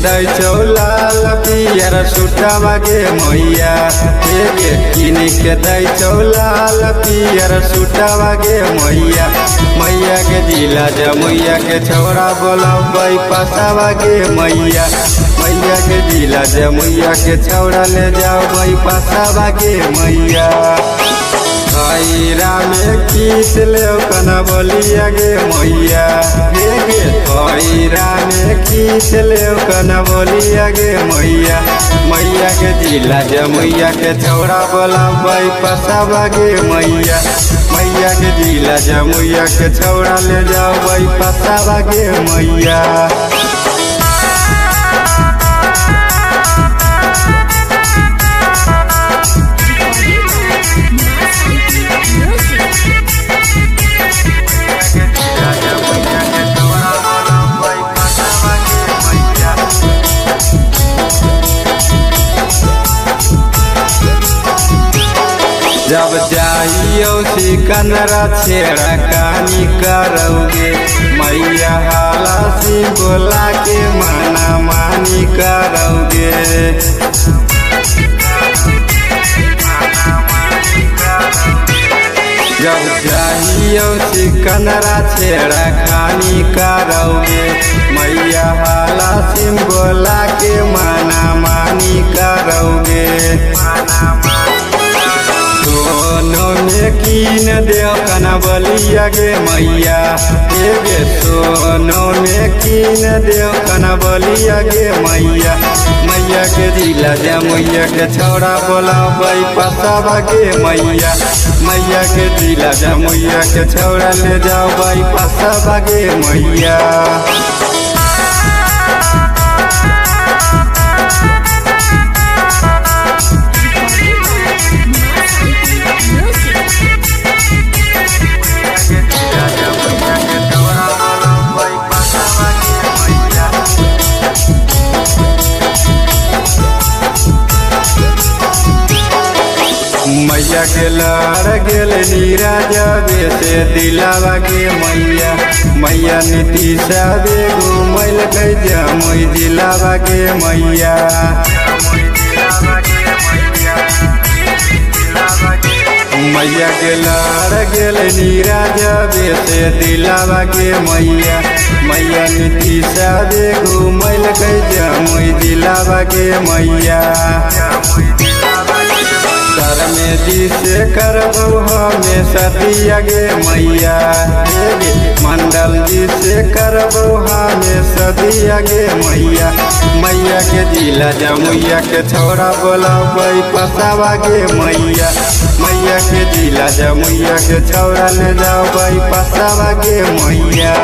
दै चौलाल पियर सुटवा गे मैया गे किन के दै चौलाल पियर सुटवा गे मैया मैया के जिला जमुइया के छौड़ा बोलबै पसावा गे मैया मैया के जिला जमुइया के छौड़ा ले जाओ पसावा गे मैया खैरा में खींच ले कना बोलिया गे मैया गे खैरा में खींच ले कना बोलिया गे मैया मैया के जिला जमुइया के छौड़ा बोलबै पसावा गे मैया मैया के जिला जमुइया के छौड़ा ले जाओ पसावा गे मैया जब जाइयो सिकंदरा छेड़ा कानी करोगे मैया हाला सी बोला के माना मानी करोगे जब जाइयो सिकंदरा छेड़ा खानी करोगे मैया हाला सी बोला के माना मानी करोगे सोनो में कीन देव कना बलिया गे मैया गे सोनो में कीन देव कना बलिया गे मैया मैया के जिला जमुइया के छौड़ा बोलबै पसावा गे मैया मैया के जिला जमुइया के छौड़ा ले जाओ पसावा गे मैया मैया के लड़ गेल नीरज से दिलावा के मैया मैया नीतीशा बे घूमल गई जमुई जिलावा के मैया मैया के लड़ गेल नीरज से दिलावा के मैया मैया नीतीशा बे घूमल गई जमुई जिलावा के मैया सर में जी से करबो हमें सदिया गे मैया मंडल जी से करबो हमें सदिया गे मैया मैया के जिला जमुइया के छौड़ा बोलबै पसावा गे मैया मैया के जिला जमुइया के छौड़ा ले जाओ पसावा गे मैया।